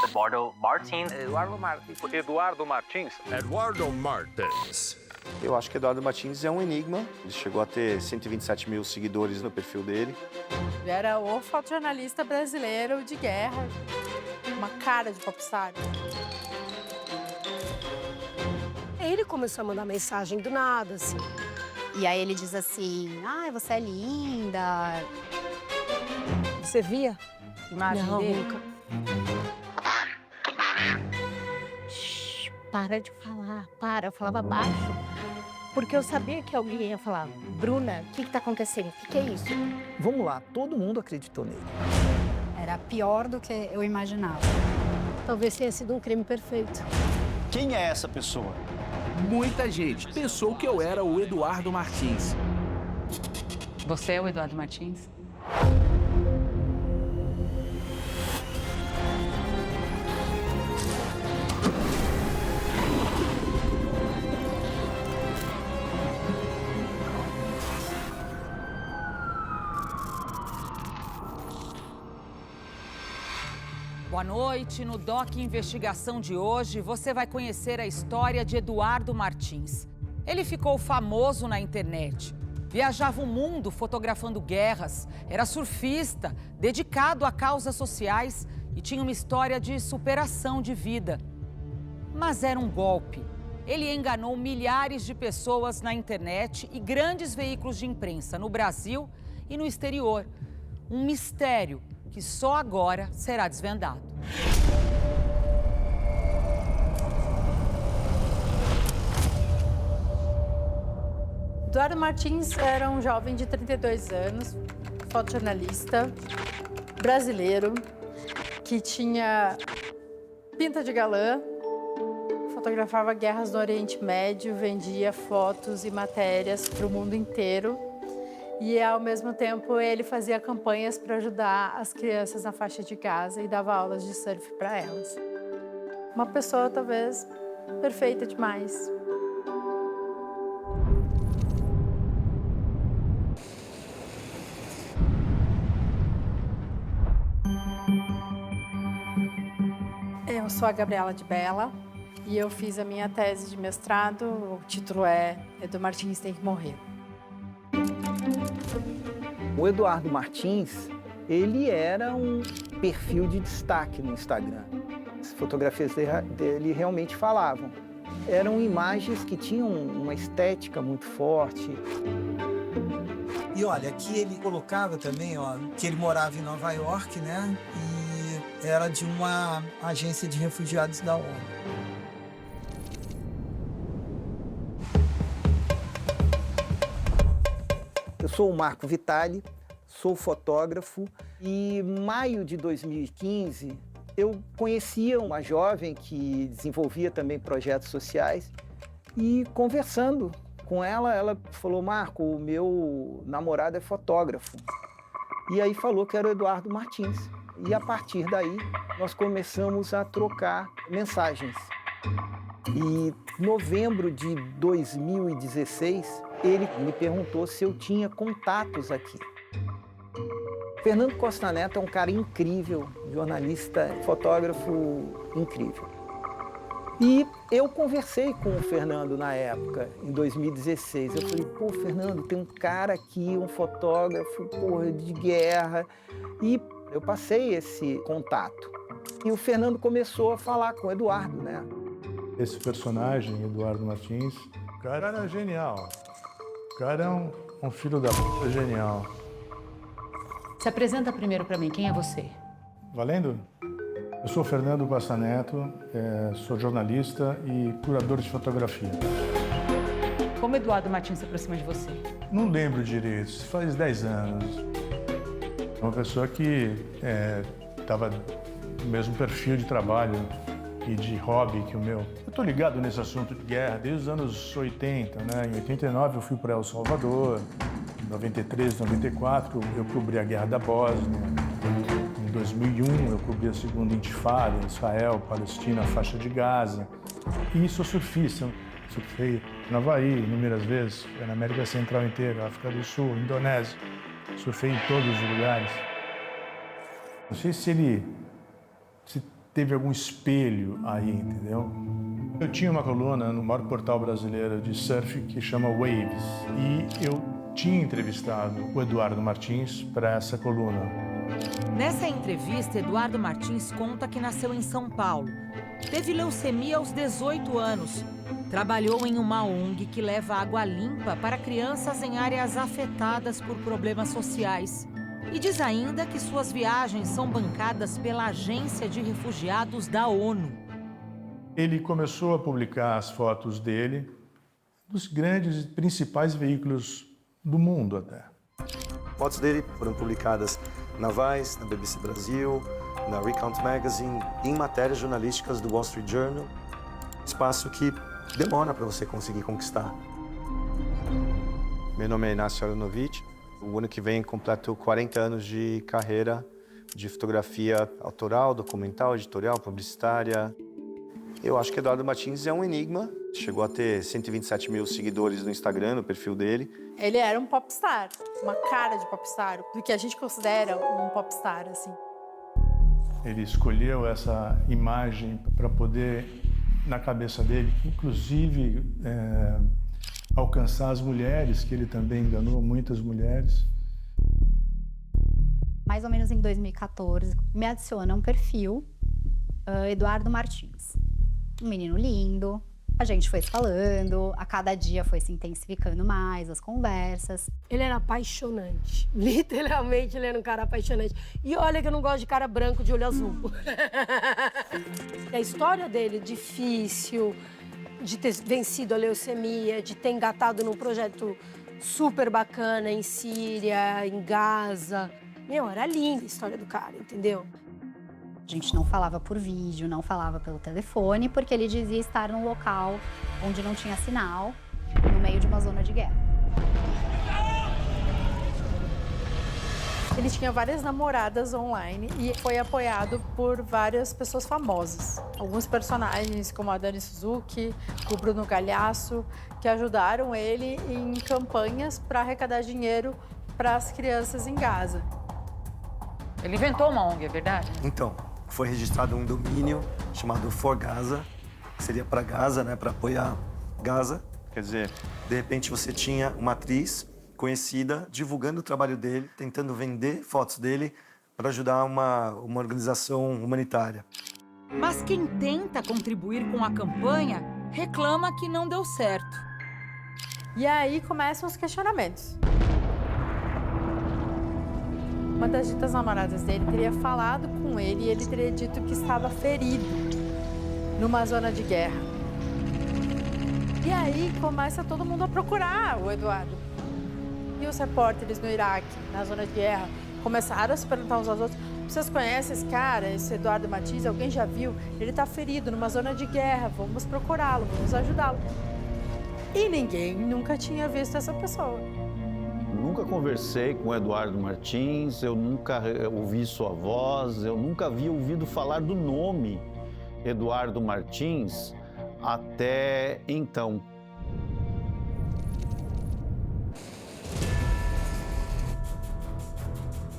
Eduardo Martins. Eduardo Martins. Eduardo Martins. Eduardo Martins. Eu acho que Eduardo Martins é um enigma. Ele chegou a ter 127 mil seguidores no perfil dele. Ele era o fotojornalista brasileiro de guerra. Uma cara de popstar. Ele começou a mandar mensagem do nada, assim. E aí ele diz assim, você é linda. Você via? Imagem Não, dele? nunca. Shhh, para de falar, para. Eu falava baixo, porque eu sabia que alguém ia falar, Bruna, o que tá acontecendo? O que é isso? Vamos lá, todo mundo acreditou nele. Era pior do que eu imaginava. Talvez tenha sido um crime perfeito. Quem é essa pessoa? Muita gente pensou que eu era o Eduardo Martins. Você é o Eduardo Martins? Boa noite. No Doc Investigação de hoje, você vai conhecer a história de Eduardo Martins. Ele ficou famoso na internet. Viajava o mundo fotografando guerras, era surfista, dedicado a causas sociais e tinha uma história de superação de vida. Mas era um golpe. Ele enganou milhares de pessoas na internet e grandes veículos de imprensa no Brasil e no exterior. Um mistério que só agora será desvendado. Eduardo Martins era um jovem de 32 anos, fotojornalista, brasileiro, que tinha pinta de galã, fotografava guerras no Oriente Médio, vendia fotos e matérias para o mundo inteiro. E, ao mesmo tempo, ele fazia campanhas para ajudar as crianças na faixa de Gaza e dava aulas de surf para elas. Uma pessoa, talvez, perfeita demais. Eu sou a Gabriela de Bella e eu fiz a minha tese de mestrado. O título é Edu Martins tem que morrer. O Eduardo Martins, ele era um perfil de destaque no Instagram. As fotografias dele realmente falavam. Eram imagens que tinham uma estética muito forte. E olha, aqui ele colocava também, que ele morava em Nova York, né? E era de uma agência de refugiados da ONU. Eu sou o Marco Vitali, sou fotógrafo e em maio de 2015 eu conhecia uma jovem que desenvolvia também projetos sociais e conversando com ela, ela falou, Marco, o meu namorado é fotógrafo. E aí falou que era o Eduardo Martins. E a partir daí nós começamos a trocar mensagens. E em novembro de 2016, ele me perguntou se eu tinha contatos aqui. Fernando Costa Neto é um cara incrível, jornalista, fotógrafo incrível. E eu conversei com o Fernando na época, em 2016. Eu falei, pô, Fernando, tem um cara aqui, um fotógrafo, porra, de guerra. E eu passei esse contato. E o Fernando começou a falar com o Eduardo, né? Esse personagem, Eduardo Martins, o cara era genial. O cara é um filho da puta genial. Se apresenta primeiro para mim, quem é você? Valendo? Eu sou Fernando Costa Neto, sou jornalista e curador de fotografia. Como Eduardo Martins se aproxima de você? Não lembro direito, faz 10 anos. Uma pessoa que estava no mesmo perfil de trabalho e de hobby que o meu. Eu estou ligado nesse assunto de guerra desde os anos 80, né? Em 89 eu fui para El Salvador, em 93, 94 eu cobri a Guerra da Bósnia. Em 2001 eu cobri a segunda intifada, Israel, Palestina, a faixa de Gaza. E sou surfista, surfei no Havaí inúmeras vezes, na América Central inteira, África do Sul, Indonésia. Surfei em todos os lugares. Não sei se teve algum espelho aí, entendeu? Eu tinha uma coluna no maior portal brasileiro de surf que chama Waves e eu tinha entrevistado o Eduardo Martins para essa coluna. Nessa entrevista, Eduardo Martins conta que nasceu em São Paulo. Teve leucemia aos 18 anos. Trabalhou em uma ONG que leva água limpa para crianças em áreas afetadas por problemas sociais. E diz ainda que suas viagens são bancadas pela Agência de Refugiados da ONU. Ele começou a publicar as fotos dele nos grandes e principais veículos do mundo até. Fotos dele foram publicadas na Vice, na BBC Brasil, na Recount Magazine, em matérias jornalísticas do Wall Street Journal. Espaço que demora para você conseguir conquistar. Meu nome é Inácio Aronovitch. O ano que vem completo 40 anos de carreira de fotografia autoral, documental, editorial, publicitária. Eu acho que Eduardo Martins é um enigma. Chegou a ter 127 mil seguidores no Instagram, no perfil dele. Ele era um popstar, uma cara de popstar, do que a gente considera um popstar, assim. Ele escolheu essa imagem para poder, na cabeça dele, inclusive alcançar as mulheres, que ele também enganou muitas mulheres. Mais ou menos em 2014, me adiciona um perfil, Eduardo Martins. Um menino lindo, a gente foi se falando, a cada dia foi se intensificando mais as conversas. Ele era apaixonante, literalmente ele era um cara apaixonante. E olha que eu não gosto de cara branco de olho azul. A história dele, difícil, de ter vencido a leucemia, de ter engatado num projeto super bacana em Síria, em Gaza. Meu, era linda a história do cara, entendeu? A gente não falava por vídeo, não falava pelo telefone, porque ele dizia estar num local onde não tinha sinal, no meio de uma zona de guerra. Ele tinha várias namoradas online e foi apoiado por várias pessoas famosas. Alguns personagens, como a Dani Suzuki, o Bruno Galhaço, que ajudaram ele em campanhas para arrecadar dinheiro para as crianças em Gaza. Ele inventou uma ONG, é verdade? Então, foi registrado um domínio chamado For Gaza, que seria para Gaza, né, para apoiar Gaza. Quer dizer, de repente você tinha uma atriz conhecida divulgando o trabalho dele, tentando vender fotos dele para ajudar uma organização humanitária. Mas quem tenta contribuir com a campanha reclama que não deu certo. E aí começam os questionamentos. Uma das ditas namoradas dele teria falado com ele e ele teria dito que estava ferido numa zona de guerra. E aí começa todo mundo a procurar o Eduardo. E os repórteres no Iraque, na zona de guerra, começaram a se perguntar uns aos outros: vocês conhecem esse cara, esse Eduardo Martins? Alguém já viu? Ele está ferido numa zona de guerra, vamos procurá-lo, vamos ajudá-lo. E ninguém nunca tinha visto essa pessoa. Nunca conversei com o Eduardo Martins, eu nunca ouvi sua voz, eu nunca havia ouvido falar do nome Eduardo Martins até então.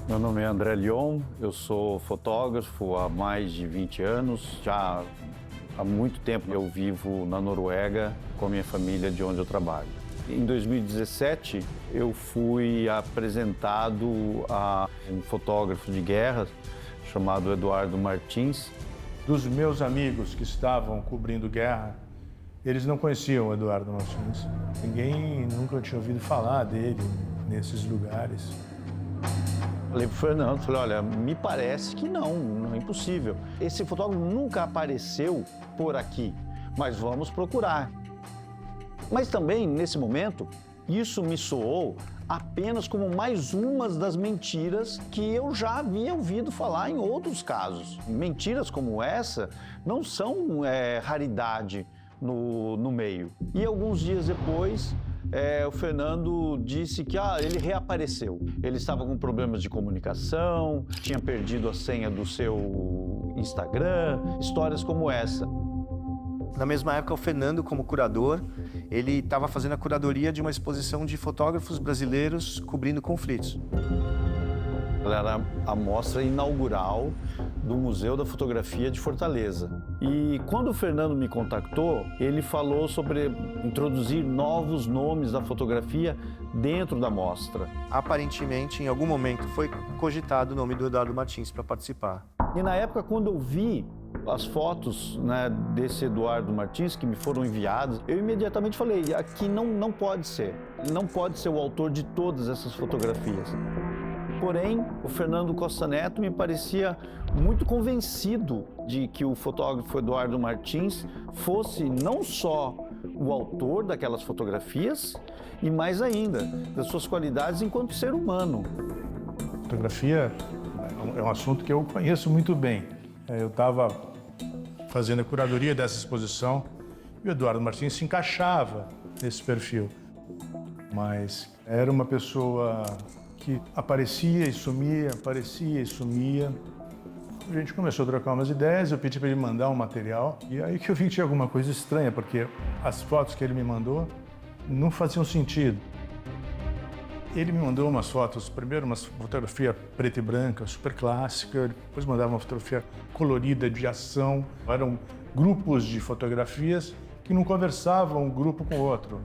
Meu nome é André Lyon, eu sou fotógrafo há mais de 20 anos, já há muito tempo eu vivo na Noruega com a minha família de onde eu trabalho. Em 2017, eu fui apresentado a um fotógrafo de guerra chamado Eduardo Martins. Dos meus amigos que estavam cobrindo guerra, eles não conheciam o Eduardo Martins. Ninguém nunca tinha ouvido falar dele nesses lugares. Falei pro Fernando, olha, me parece que não é impossível. Esse fotógrafo nunca apareceu por aqui, mas vamos procurar. Mas também, nesse momento, isso me soou apenas como mais uma das mentiras que eu já havia ouvido falar em outros casos. Mentiras como essa não são raridade no meio. E alguns dias depois, o Fernando disse que ele reapareceu. Ele estava com problemas de comunicação, tinha perdido a senha do seu Instagram, histórias como essa. Na mesma época, o Fernando, como curador, ele estava fazendo a curadoria de uma exposição de fotógrafos brasileiros cobrindo conflitos. Ela era a mostra inaugural do Museu da Fotografia de Fortaleza. E quando o Fernando me contactou, ele falou sobre introduzir novos nomes da fotografia dentro da mostra. Aparentemente, em algum momento, foi cogitado o nome do Eduardo Martins para participar. E na época, quando eu vi as fotos, né, desse Eduardo Martins que me foram enviadas, eu imediatamente falei, aqui não pode ser. Ele não pode ser o autor de todas essas fotografias. Porém, o Fernando Costa Neto me parecia muito convencido de que o fotógrafo Eduardo Martins fosse não só o autor daquelas fotografias, e mais ainda, das suas qualidades enquanto ser humano. Fotografia é um assunto que eu conheço muito bem. Eu estava fazendo a curadoria dessa exposição e o Eduardo Martins se encaixava nesse perfil. Mas era uma pessoa que aparecia e sumia, aparecia e sumia. A gente começou a trocar umas ideias, eu pedi para ele mandar um material e aí que eu vi que tinha alguma coisa estranha, porque as fotos que ele me mandou não faziam sentido. Ele me mandou umas fotos, primeiro uma fotografia preta e branca, super clássica, depois mandava uma fotografia colorida de ação. Eram grupos de fotografias que não conversavam um grupo com o outro.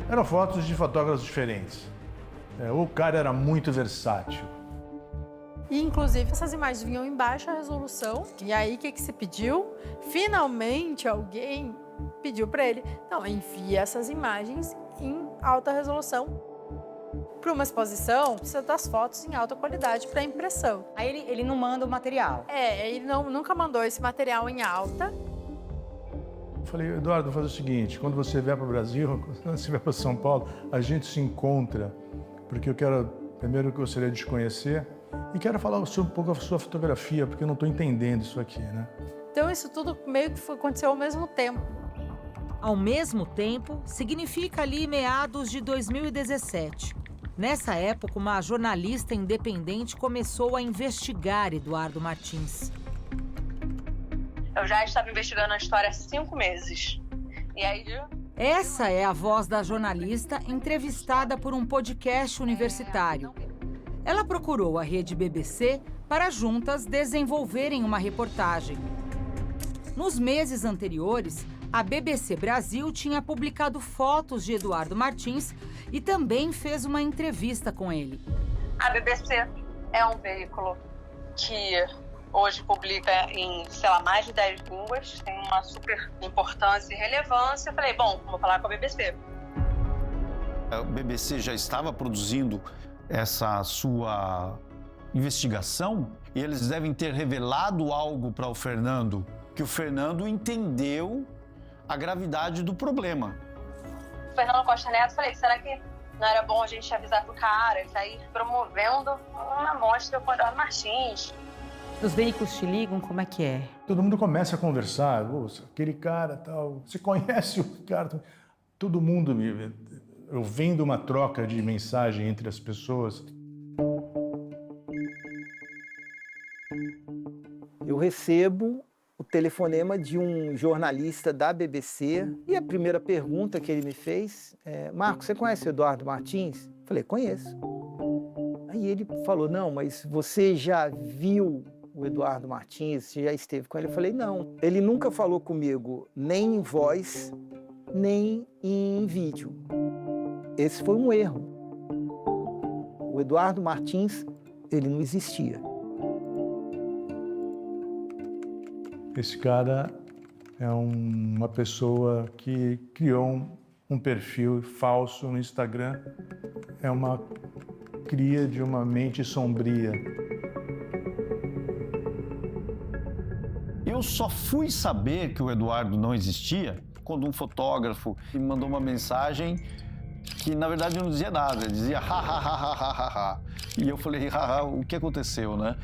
Eram fotos de fotógrafos diferentes. O cara era muito versátil. E, inclusive, essas imagens vinham em baixa resolução. E aí, o que se pediu? Finalmente, alguém pediu para ele, não, envia essas imagens em alta resolução. Para uma exposição, precisa das fotos em alta qualidade para impressão. Aí ele não manda o material? Ele nunca mandou esse material em alta. Eu falei, Eduardo, vou fazer o seguinte, quando você vier para o Brasil, quando você vier para São Paulo, a gente se encontra, porque eu quero, primeiro, eu gostaria de te conhecer e quero falar um pouco da sua fotografia, porque eu não estou entendendo isso aqui, né? Então, isso tudo meio que aconteceu ao mesmo tempo. Ao mesmo tempo, significa ali meados de 2017. Nessa época, uma jornalista independente começou a investigar Eduardo Martins. Eu já estava investigando a história há 5 meses. E aí... Essa é a voz da jornalista entrevistada por um podcast universitário. Ela procurou a rede BBC para juntas desenvolverem uma reportagem. Nos meses anteriores, a BBC Brasil tinha publicado fotos de Eduardo Martins e também fez uma entrevista com ele. A BBC é um veículo que hoje publica em, mais de 10 línguas, tem uma super importância e relevância. Eu falei, bom, vou falar com a BBC. A BBC já estava produzindo essa sua investigação e eles devem ter revelado algo para o Fernando, que o Fernando entendeu a gravidade do problema. Fernando Costa Neto, falei, será que não era bom a gente avisar pro cara que tá aí promovendo uma mostra com o Eduardo Martins? Os veículos te ligam, como é que é? Todo mundo começa a conversar, aquele cara tal, você conhece o cara? Todo mundo, eu vendo uma troca de mensagem entre as pessoas. Eu recebo o telefonema de um jornalista da BBC e a primeira pergunta que ele me fez é: Marco, você conhece o Eduardo Martins? Falei, conheço. Aí ele falou, não, mas você já viu o Eduardo Martins? Você já esteve com ele? Eu falei, não. Ele nunca falou comigo nem em voz, nem em vídeo. Esse foi um erro. O Eduardo Martins, ele não existia. Esse cara é uma pessoa que criou um perfil falso no Instagram. É uma cria de uma mente sombria. Eu só fui saber que o Eduardo não existia quando um fotógrafo me mandou uma mensagem que, na verdade, não dizia nada. Ele dizia, ha, ha, ha, ha, ha, ha, ha. E eu falei, haha, o que aconteceu, né?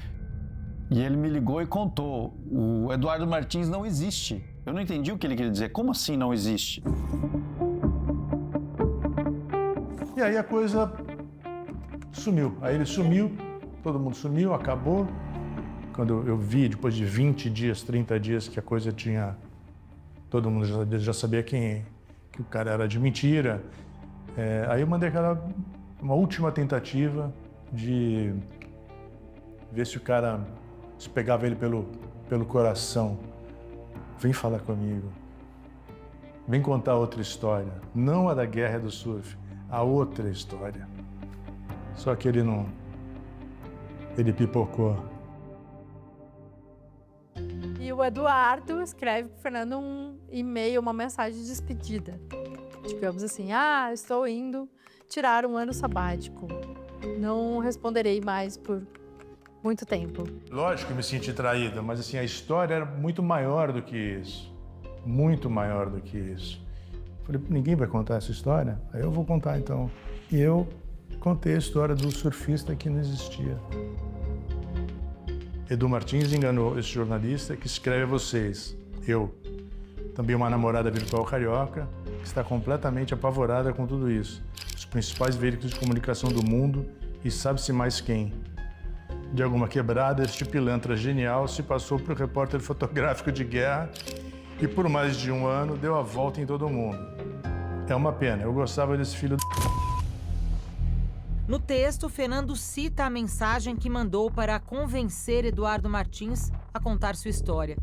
E ele me ligou e contou, o Eduardo Martins não existe. Eu não entendi o que ele queria dizer. Como assim não existe? E aí a coisa sumiu. Aí ele sumiu, todo mundo sumiu, acabou. Quando eu vi, depois de 20 dias, 30 dias, que a coisa tinha... Todo mundo já sabia que o cara era de mentira. Aí eu mandei uma última tentativa de ver se o cara Você pegava ele pelo coração. Vem falar comigo. Vem contar outra história. Não a da guerra do surf, a outra história. Só que ele não... Ele pipocou. E o Eduardo escreve pro Fernando um e-mail, uma mensagem de despedida. Digamos assim, estou indo tirar um ano sabático. Não responderei mais por muito tempo. Lógico que eu me senti traída, mas assim, a história era muito maior do que isso. Muito maior do que isso. Falei, ninguém vai contar essa história? Aí eu vou contar então. E eu contei a história do surfista que não existia. Edu Martins enganou esse jornalista que escreve a vocês. Eu. Também uma namorada virtual carioca que está completamente apavorada com tudo isso. Os principais veículos de comunicação do mundo e sabe-se mais quem. De alguma quebrada, este pilantra genial se passou por repórter fotográfico de guerra e por mais de um ano deu a volta em todo mundo. É uma pena, eu gostava desse filho No texto, Fernando cita a mensagem que mandou para convencer Eduardo Martins a contar sua história.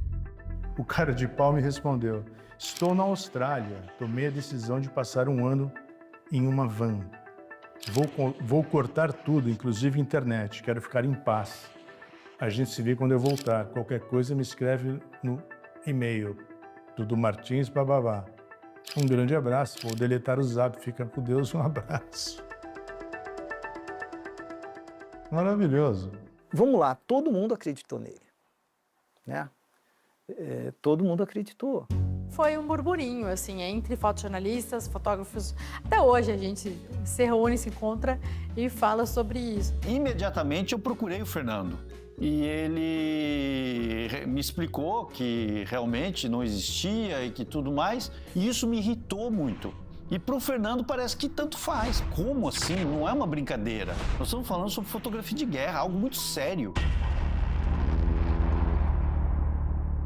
O cara de pau me respondeu: estou na Austrália, tomei a decisão de passar um ano em uma van. Vou cortar tudo, inclusive internet, quero ficar em paz. A gente se vê quando eu voltar. Qualquer coisa me escreve no e-mail. Dudu Martins, bababá. Um grande abraço, vou deletar o zap, fica com Deus, um abraço. Maravilhoso. Vamos lá, todo mundo acreditou nele, né? Todo mundo acreditou. Foi um burburinho, assim, entre fotojornalistas, fotógrafos. Até hoje a gente se reúne, se encontra e fala sobre isso. Imediatamente eu procurei o Fernando. E ele me explicou que realmente não existia e que tudo mais. E isso me irritou muito. E para o Fernando parece que tanto faz. Como assim? Não é uma brincadeira. Nós estamos falando sobre fotografia de guerra, algo muito sério.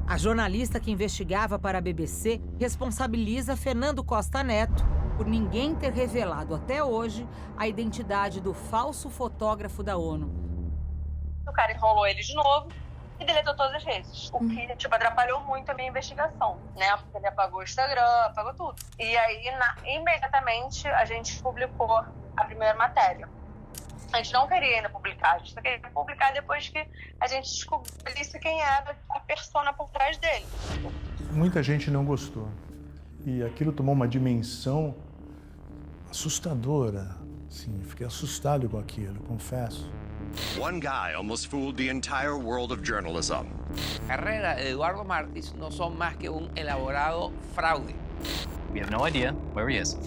A jornalista que investigava para a BBC responsabiliza Fernando Costa Neto por ninguém ter revelado até hoje a identidade do falso fotógrafo da ONU. O cara enrolou ele de novo e deletou todas as redes. O que, atrapalhou muito a minha investigação, né? Porque ele apagou o Instagram, apagou tudo. E aí, imediatamente, a gente publicou a primeira matéria. A gente não queria ainda publicar, a gente só queria publicar depois que a gente descobrisse quem era a persona por trás dele. Muita gente não gostou. E aquilo tomou uma dimensão assustadora. Sim, fiquei assustado com aquilo, confesso. One guy almost fooled the entire world of journalism. Carrera de Eduardo Martins no son más que un elaborado fraude. We have no idea where he is.